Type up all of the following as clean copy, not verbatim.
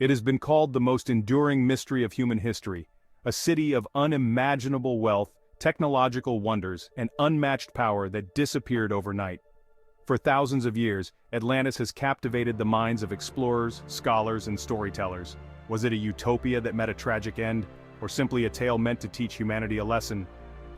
It has been called the most enduring mystery of human history, a city of unimaginable wealth, technological wonders, and unmatched power that disappeared overnight. For thousands of years, Atlantis has captivated the minds of explorers, scholars, and storytellers. Was it a utopia that met a tragic end, or simply a tale meant to teach humanity a lesson?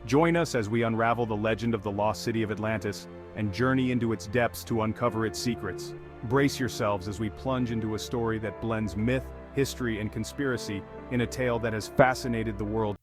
Join us as we unravel the legend of the Lost City of Atlantis and journey into its depths to uncover its secrets. Brace yourselves as we plunge into a story that blends myth, history, and conspiracy in a tale that has fascinated the world.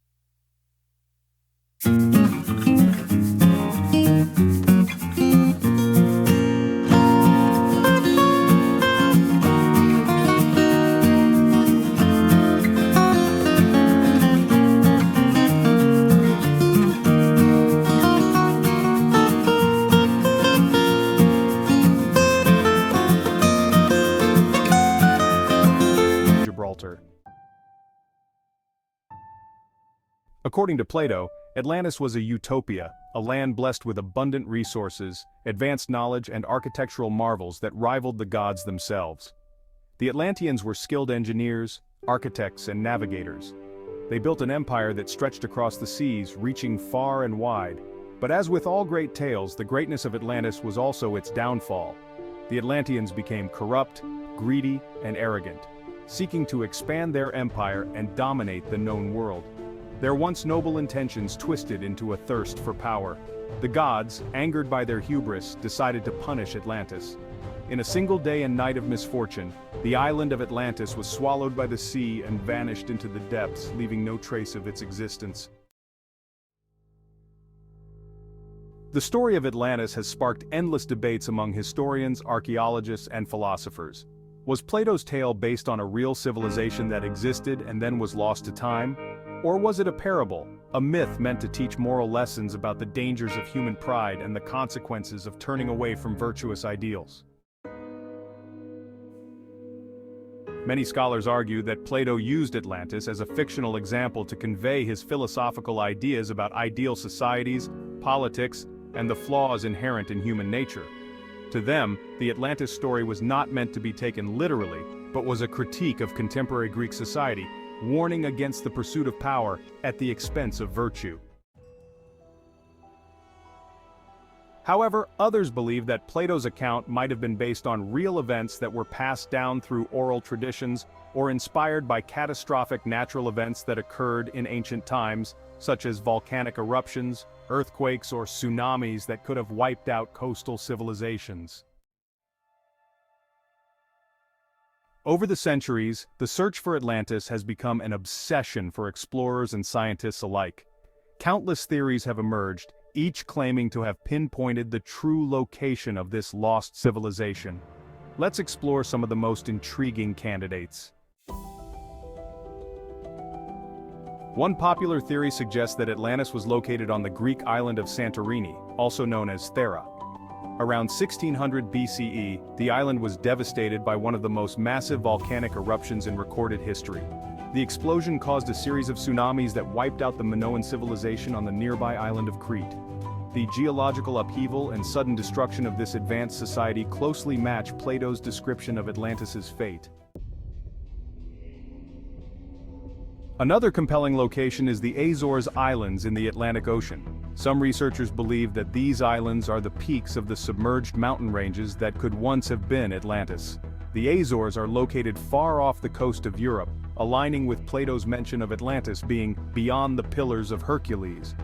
According to Plato, Atlantis was a utopia, a land blessed with abundant resources, advanced knowledge, and architectural marvels that rivaled the gods themselves. The Atlanteans were skilled engineers, architects, and navigators. They built an empire that stretched across the seas, reaching far and wide. But as with all great tales, the greatness of Atlantis was also its downfall. The Atlanteans became corrupt, greedy, and arrogant, seeking to expand their empire and dominate the known world. Their once noble intentions twisted into a thirst for power. The gods, angered by their hubris, decided to punish Atlantis. In a single day and night of misfortune, the island of Atlantis was swallowed by the sea and vanished into the depths, leaving no trace of its existence. The story of Atlantis has sparked endless debates among historians, archaeologists, and philosophers. Was Plato's tale based on a real civilization that existed and then was lost to time? Or was it a parable, a myth meant to teach moral lessons about the dangers of human pride and the consequences of turning away from virtuous ideals? Many scholars argue that Plato used Atlantis as a fictional example to convey his philosophical ideas about ideal societies, politics, and the flaws inherent in human nature. To them, the Atlantis story was not meant to be taken literally, but was a critique of contemporary Greek society, warning against the pursuit of power at the expense of virtue. However, others believe that Plato's account might have been based on real events that were passed down through oral traditions or inspired by catastrophic natural events that occurred in ancient times, such as volcanic eruptions, earthquakes, or tsunamis that could have wiped out coastal civilizations. Over the centuries, the search for Atlantis has become an obsession for explorers and scientists alike. Countless theories have emerged, each claiming to have pinpointed the true location of this lost civilization. Let's explore some of the most intriguing candidates. One popular theory suggests that Atlantis was located on the Greek island of Santorini, also known as Thera. Around 1600 BCE, the island was devastated by one of the most massive volcanic eruptions in recorded history. The explosion caused a series of tsunamis that wiped out the Minoan civilization on the nearby island of Crete. The geological upheaval and sudden destruction of this advanced society closely match Plato's description of Atlantis's fate. Another compelling location is the Azores Islands in the Atlantic Ocean. Some researchers believe that these islands are the peaks of the submerged mountain ranges that could once have been Atlantis. The Azores are located far off the coast of Europe, aligning with Plato's mention of Atlantis being beyond the Pillars of Hercules.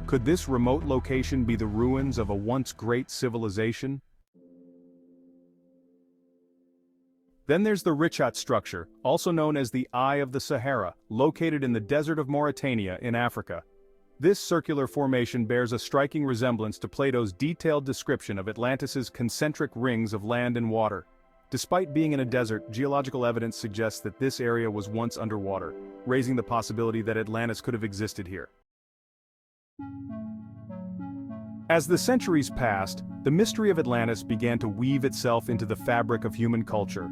Could this remote location be the ruins of a once great civilization? Then there's the Richat structure, also known as the Eye of the Sahara, located in the desert of Mauritania in Africa. This circular formation bears a striking resemblance to Plato's detailed description of Atlantis's concentric rings of land and water. Despite being in a desert, geological evidence suggests that this area was once underwater, raising the possibility that Atlantis could have existed here. As the centuries passed, the mystery of Atlantis began to weave itself into the fabric of human culture.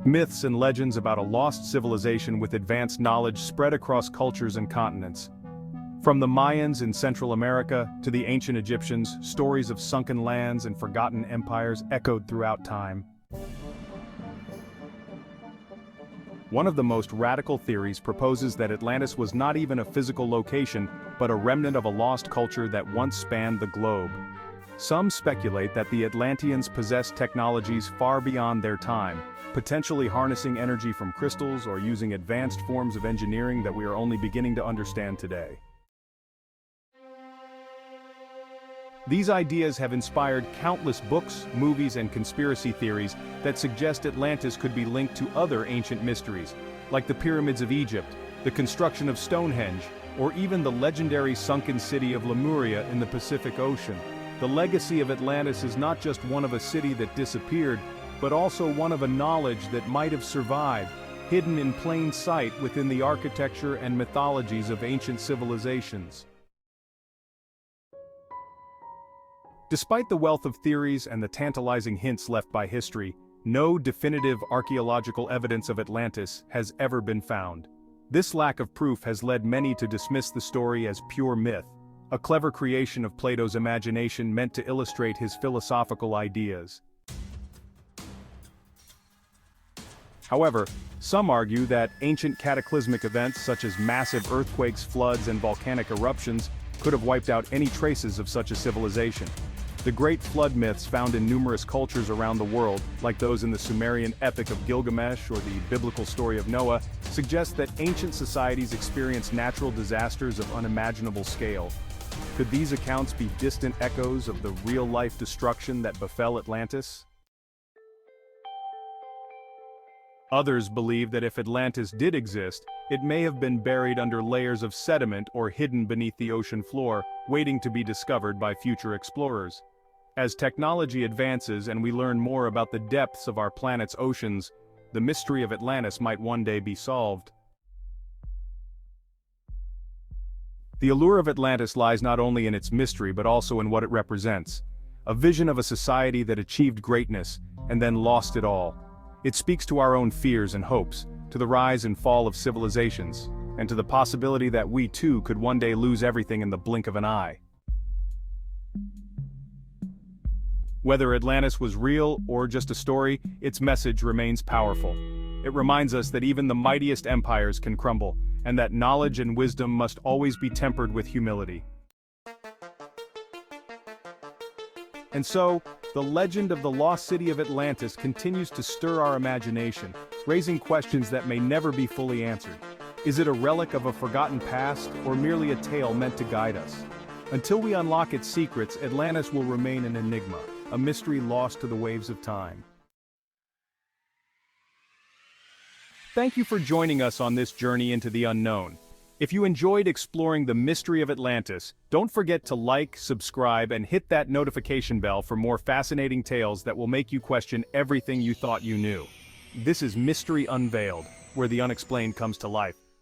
Myths and legends about a lost civilization with advanced knowledge spread across cultures and continents. From the Mayans in Central America to the ancient Egyptians, stories of sunken lands and forgotten empires echoed throughout time. One of the most radical theories proposes that Atlantis was not even a physical location, but a remnant of a lost culture that once spanned the globe. Some speculate that the Atlanteans possessed technologies far beyond their time, potentially harnessing energy from crystals or using advanced forms of engineering that we are only beginning to understand today. These ideas have inspired countless books, movies, and conspiracy theories that suggest Atlantis could be linked to other ancient mysteries, like the pyramids of Egypt, the construction of Stonehenge, or even the legendary sunken city of Lemuria in the Pacific Ocean. The legacy of Atlantis is not just one of a city that disappeared, but also one of a knowledge that might have survived, hidden in plain sight within the architecture and mythologies of ancient civilizations. Despite the wealth of theories and the tantalizing hints left by history, no definitive archaeological evidence of Atlantis has ever been found. This lack of proof has led many to dismiss the story as pure myth, a clever creation of Plato's imagination meant to illustrate his philosophical ideas. However, some argue that ancient cataclysmic events such as massive earthquakes, floods, and volcanic eruptions could have wiped out any traces of such a civilization. The great flood myths found in numerous cultures around the world, like those in the Sumerian epic of Gilgamesh or the biblical story of Noah, suggest that ancient societies experienced natural disasters of unimaginable scale. Could these accounts be distant echoes of the real-life destruction that befell Atlantis? Others believe that if Atlantis did exist, it may have been buried under layers of sediment or hidden beneath the ocean floor, waiting to be discovered by future explorers. As technology advances and we learn more about the depths of our planet's oceans, the mystery of Atlantis might one day be solved. The allure of Atlantis lies not only in its mystery but also in what it represents. A vision of a society that achieved greatness and then lost it all. It speaks to our own fears and hopes, to the rise and fall of civilizations, and to the possibility that we too could one day lose everything in the blink of an eye. Whether Atlantis was real or just a story, its message remains powerful. It reminds us that even the mightiest empires can crumble, and that knowledge and wisdom must always be tempered with humility. And so, the legend of the Lost City of Atlantis continues to stir our imagination, raising questions that may never be fully answered. Is it a relic of a forgotten past, or merely a tale meant to guide us? Until we unlock its secrets, Atlantis will remain an enigma, a mystery lost to the waves of time. Thank you for joining us on this journey into the unknown. If you enjoyed exploring the mystery of Atlantis, don't forget to like, subscribe, and hit that notification bell for more fascinating tales that will make you question everything you thought you knew. This is Mystery Unveiled, where the unexplained comes to life.